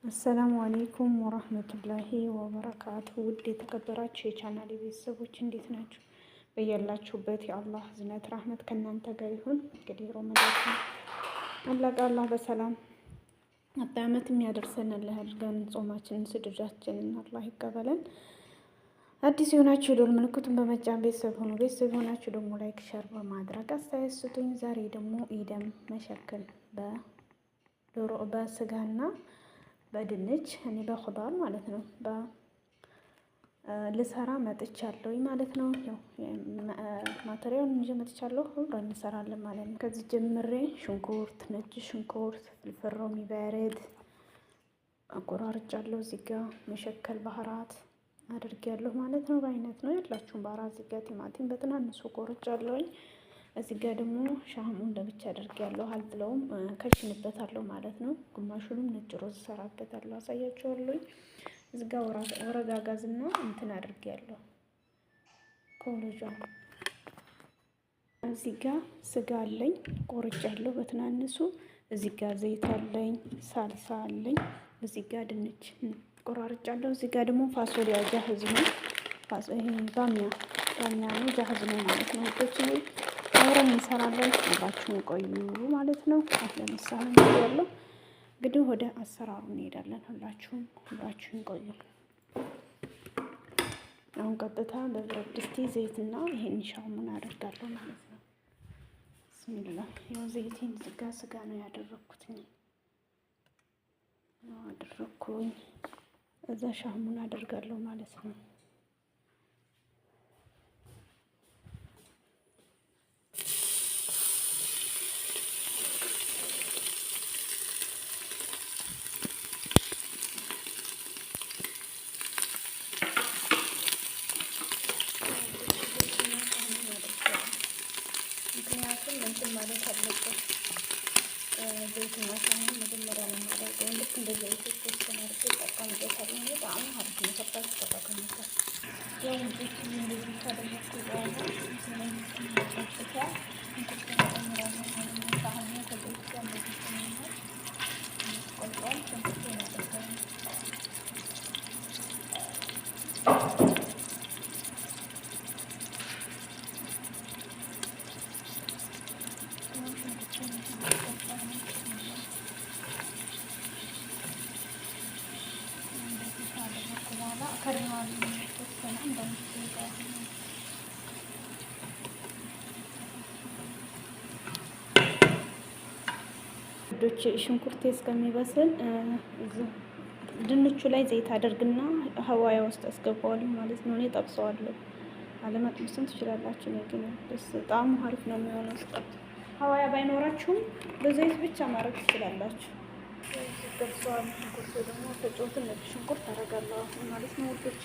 አሰላሙ አሌይኩም ወራህመቱላሂ ወበረካቱ። ውድ የተከበራችሁ የቻናል ቤተሰቦች እንዴት ናችሁ? በያላችሁበት የአላህ ዝነት ራህመት ከእናንተ ጋር ይሁን። እንግዲህ ረመዳን አለቀ። አላህ በሰላም አመት የሚያደርሰን አላህ ያድርገን። ጾማችንን ስድጃችንን አላህ ይቀበለን። አዲስ የሆናችሁ የደወል ምልክቱን በመጫን ቤተሰብ ሆኑ። ቤተሰብ የሆናችሁ ደግሞ ላይክ ሸር በማድረግ አስተያየት ስጡኝ። ዛሬ ደግሞ ኢደም መሸከል በዶሮ በስጋና በድንች እኔ በኹዳር ማለት ነው ልሰራ መጥቻለሁ ማለት ነው። ያው ማቴሪያሉን ይዤ መጥቻለሁ። አብረን እንሰራለን ማለት ነው። ከዚህ ጀምሬ ሽንኩርት፣ ነጭ ሽንኩርት፣ ፍልፍል ሮሚ ባሬድ አቆራርጫለሁ። እዚህ ጋር መሸከል ባህራት አድርጌያለሁ ማለት ነው። በአይነት ነው ያላችሁን ባህራት። እዚህ ጋር ቲማቲም በትናንሱ ቆርጫለሁኝ። እዚህ ጋር ደግሞ ሻሙን ለብቻ አድርጌያለሁ። አልጥለውም፣ ከሽንበታለሁ ማለት ነው። ግማሹንም ነጭ ሮዝ እሰራበታለሁ፣ አሳያችኋለሁኝ። እዚህ ጋር ወረጋጋዝና እንትን አድርጌያለሁ ኮሎጃ። እዚህ ጋር ስጋ አለኝ ቆርጫለሁ በትናንሱ። እዚህ ጋር ዘይት አለኝ፣ ሳልሳ አለኝ። እዚህ ጋር ድንች ቆራርጫለሁ። እዚህ ጋር ደግሞ ፋሶሊያ ጃህዝ ነው። ባሚያ ነው፣ ጃህዝ ነው ማለት ነው። አብረን እንሰራለን። አብራችሁን ቆዩ ማለት ነው። ለምሳሌ ያለው እንግዲህ ወደ አሰራሩ እንሄዳለን። ሁላችሁም አብራችሁን ቆዩ። አሁን ቀጥታ በብረት ድስቴ ዘይትና ይሄን ሻሙን አደርጋለሁ ማለት ነው። ብስሚላህ። ያው ዘይቴን ስጋ ነው ያደረኩትኝ አደረኩኝ። እዛ ሻሙን አደርጋለሁ ማለት ነው። እንትን ማለት አለበት። ዘይትና ሻሙን መጀመሪያ ነው የማደርገው። ልክ እንደ ዘይት ተወሰነ አድርጌ እጠቀምበታለሁ። በጣም አሪፍ ነው። ሰጣች ተጠቀሙበት። ያው እንዴት እንደዚህ ካደረኩ በኋላ ስለሚሰማጨታ እንትን ተጨምራለሁ ማለት ነው። ሳህኑ ከዘይት ጋር እንደዚህ ስለሚሆን ቆልቋል ሽንኩርት እናደርጋለን። ዶች ሽንኩርቴ እስከሚበስል ድንቹ ላይ ዘይት አደርግና ሀዋያ ውስጥ አስገባዋለሁ ማለት ነው። እኔ ጠብሰዋለሁ። አለመጥበስም ትችላላችሁ። ግን ጣዕሙ አሪፍ ነው የሚሆነው። ሀዋያ ባይኖራችሁም በዘይት ብቻ ማድረግ ትችላላችሁ። ጠብሰዋል። ሽንኩርቱ ደግሞ ተጮትን ነጭ ሽንኩርት አደርጋለሁ ማለት ነው ውዶች።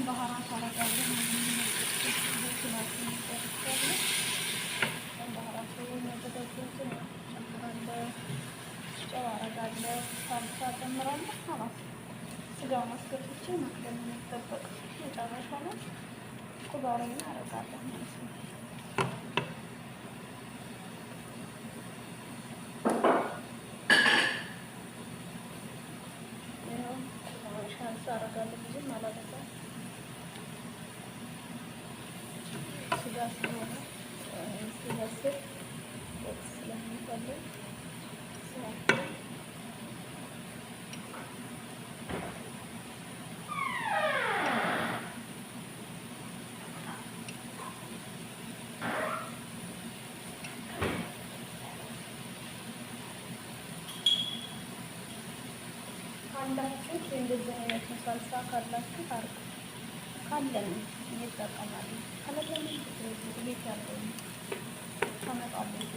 ባህራት አረጋለሁ ጨው አረጋለሁ። ሳልሳ ጨምራለሁ። ስጋውን አስገብቼ ማክደን የሚጠበቅ መጨረሻ ላይ ኩባሬን አረጋለሁ ማለት ነው። ሻንስ አረጋለሁ ብዙም አላበዛም። ስጋ ስለሆነ ሲበስል ወጥ ስለሚፈልግ ካላችሁ እንደዚህ አይነት ሳልሳ ካላችሁ ታርቁ ካለን እንጠቀማለን። ካለለን ቤት ያለው ታመጣለች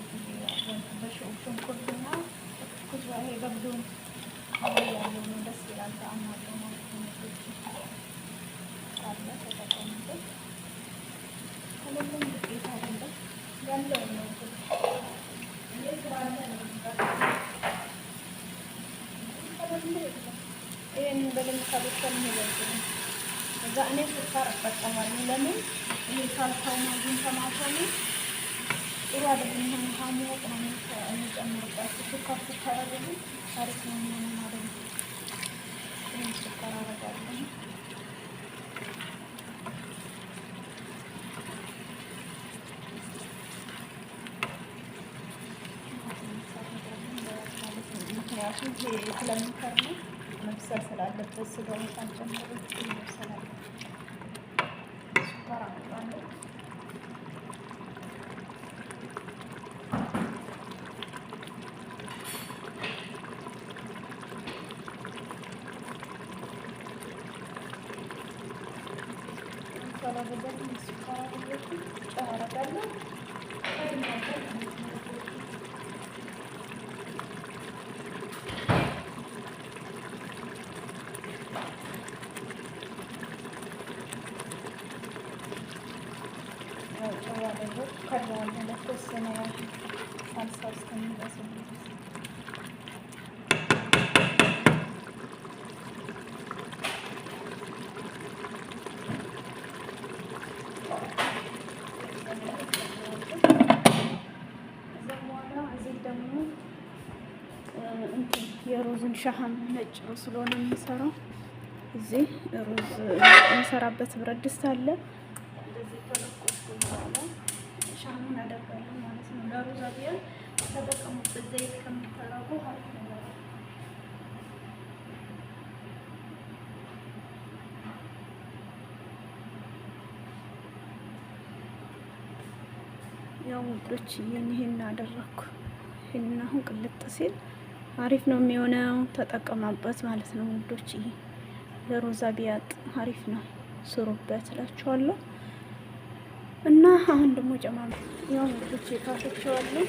በሽንኩርትና ኩዝባሬ ገብዶን ያለው ነው። ደስ ይላል። ጣዕም አለው ማለት ነው። ካለ ተጠቀሙበት። ካለለን ቤት አይደለም ያለው ነው። ይሄን በደንብ ካበሰል ነው። እዛ እኔ ስኳር እጠቀማለሁ። ለምን ይሄ ሳልሳው ማግን ተማተሙ ጥሩ አይደለም። ሀሞቅ ነው የሚጨምርበት ስኳር አይደለም። ታሪክ ነው የሚሆነው ማለት ነው። ይሄን ስኳር አደርጋለሁ። ምክንያቱም ይሄ ስለሚከር ነው መብሰል ስላለበት ስጋውን ሳንጨምር ይበሰላል። ስኳር አደርጋለሁ። ስኳር አደርጋለሁ። ከዛም ለተወሰነ ያህል ሳልሳ እስከሚበስል የሩዝን ሻሃም ነጭ ሩዝ ስለሆነ የምንሰራው እዚህ ሩዝ የምንሰራበት ብረት ድስት አለ። እንደዚህ ተለቆስ በኋላ ሻሃሙን አደርጋለሁ ማለት ነው። ለሩዝ አብያን ተጠቀሙበት። ዘይት ከምታረጉ አሪፍ ነው። ያው ውዶች ይሄን አደረኩ። ይሄን አሁን ቅልጥ ሲል አሪፍ ነው የሚሆነው። ተጠቀማበት ማለት ነው ውዶች። ይሄ ለሩዝ አብያጥ አሪፍ ነው፣ ስሩበት እላችኋለሁ። እና አሁን ደግሞ ጨማም ያው ውዶች ካፈቸዋለሁ።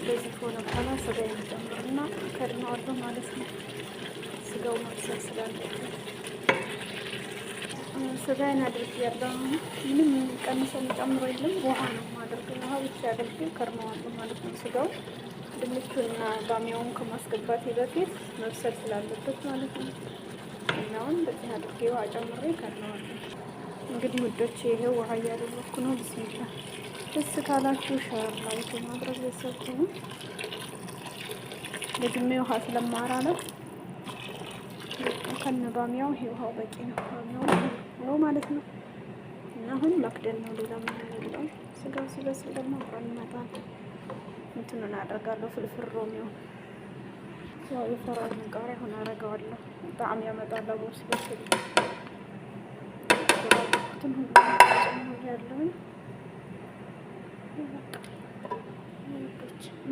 በዚህ ሆነ በኋላ ስጋ የሚጨምርና ከድነዋለሁ ማለት ነው። ስጋው መብሰል ስላለበት ስጋዬን አድርጌያለሁ። ምንም ቀንሰው ጨምሮ የለም። ውሃ ነው ማድረግ። ውሃ ብቻ አድርጌ ከድነዋለሁ ማለት ነው። ስጋው ድንቹና ባሚያውን ከማስገባቴ በፊት መብሰል ስላለበት ማለት ነው። እናውን በዚህ አድርጌ ውሃ ጨምሬ ከድነዋለሁ። እንግዲህ ውዶች ይሄው ውሃ እያደረኩ ነው። ቢስሚላ ደስ ካላችሁ ሸር ላይክ ማድረግ ቤተሰብ ነው። ለጅሜ ውሃ ስለማራለ ከነባሚያው ይሄ ውሃው በቂ ነው ማለት ነው። እና አሁን መክደን ነው። ሌላ ምን የለው። ስጋው ሲበስል ደግሞ አብረን ይመጣል። እንትኑን አደርጋለሁ። ፍልፍል ሮሚው ያው የፈራውን ቃሪያ አሁን አደርገዋለሁ። ጣዕም ያመጣል። አብሮ ሲበስል እንትን ሁሉ ያለውን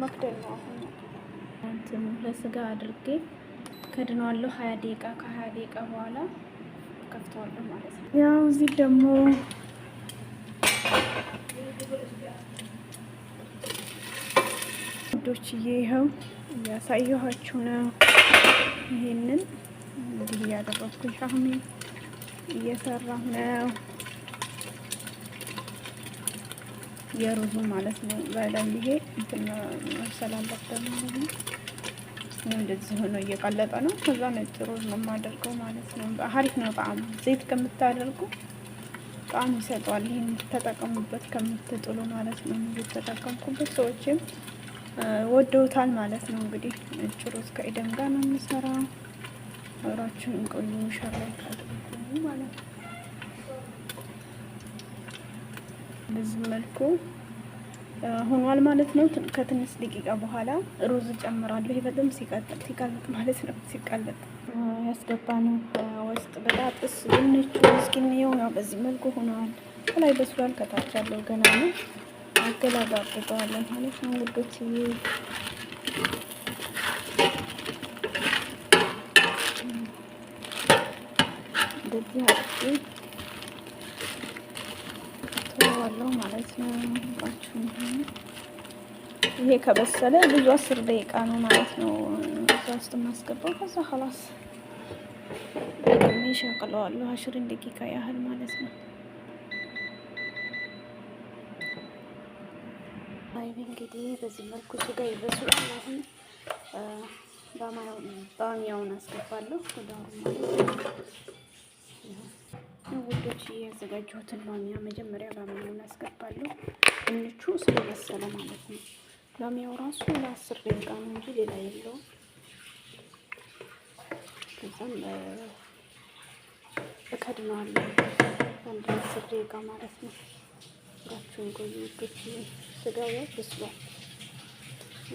መክደን ነው። አሁን እንትኑ ለስጋ አድርጌ ከድነዋለሁ። 20 ደቂቃ ከ20 ደቂቃ በኋላ ከፍተዋለሁ ማለት ነው። ያው እዚህ ደግሞ ውዶችዬ ይኸው እያሳየኋችሁ ነው። ይሄንን እንግዲህ እያደረኩኝ ሻህሜ እየሰራሁ ነው። የሩዙ ማለት ነው። በደንብ ይሄ እንትን መብሰል አለበት ማለት ነው። እንደዚህ ሆኖ እየቀለጠ ነው። ከዛ ነጭ ሩዝ ነው የማደርገው ማለት ነው። አሪፍ ነው ጣዕሙ። ዘይት ከምታደርጉ ጣዕም ይሰጠዋል። ይሄን ተጠቀሙበት ከምትጥሉ ማለት ነው። እየተጠቀምኩበት ሰዎችም ወደውታል ማለት ነው። እንግዲህ ነጭ ሩዝ ከኢደም ጋር ነው የምሰራው። አብራችሁን ቆዩ። ሸር ላይ ካድርጉ ማለት ነው። በዚህ መልኩ ሆኗል ማለት ነው። ከትንሽ ደቂቃ በኋላ ሩዝ ጨምራለሁ። ይሄ በጣም ሲቀልጥ ማለት ነው። ሲቀልጥ ያስገባነው ውስጥ በጣጥስ ድንቹ እስኪንየው ያው በዚህ መልኩ ሆኗል። ከላይ በስሏል፣ ከታች ያለው ገና ነው። አገላባብጠዋለን ማለት ነው ውዶች። እንደዚህ አድርጌ ተዋለው ማለት ነው። ይሄ ከበሰለ ብዙ 10 ደቂቃ ነው ማለት ነው እዛ ውስጥ የማስገባው። ከዛ خلاص ሸቅለዋለሁ 10 ደቂቃ ያህል ማለት ነው። አይብ እንግዲህ በዚህ መልኩ ስጋ ይበስላል። አሁን ባሚያውን አስገባለሁ ወዳው ማለት ነው። ውዶች ያዘጋጀሁትን ባሚያ መጀመሪያ ባሚያውን አስገባለሁ። ድንቹ ስለበሰለ ማለት ነው። ባሚያው ራሱ ለ10 ደቂቃ ነው እንጂ ሌላ የለውም። ከዛም እከድነዋለሁ አንድ 10 ደቂቃ ማለት ነው። ጋቹን ቆዩ ውዶች። ስጋው በስሏል።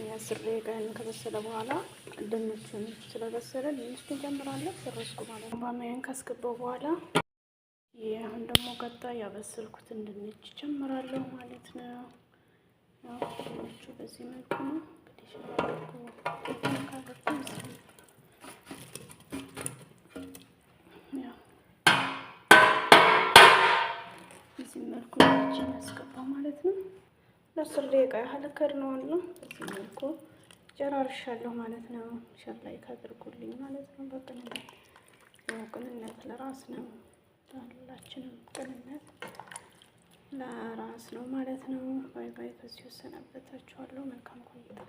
የ10 ደቂቃ ከበሰለ በኋላ ድንቹን ስለበሰለ ድንቹን ጨምራለሁ። ጨረስኩ ማለት ነው። ባሚያን ካስገባው በኋላ አሁን ደግሞ ቀጣይ ያበሰልኩትን ድንች ጨምራለሁ ማለት ነው። ያው ድንቹ በዚህ መልኩ ነው እንግዲህ ሽማርኩ በዚህ መልኩ ድንችን ያስገባው ማለት ነው። ለ10 ደቂቃ ያህል ከድነዋለሁ። በዚህ መልኩ ጨራርሻለሁ ማለት ነው። ሸር ላይ ካድርጉልኝ ማለት ነው። በቅንነት ያው ቅንነት ለራስ ነው። ሁላችንም ቅንነት ለራስ ነው ማለት ነው። ባይ ባይ። ከዚህ ወሰናበታችኋለሁ። መልካም ቆይታ።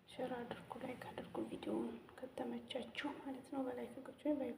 ሸር አድርጉ፣ ላይክ አድርጉ ቪዲዮውን ከተመቻችሁ ማለት ነው። በላይ ፍቅጆ ባይ ባይ።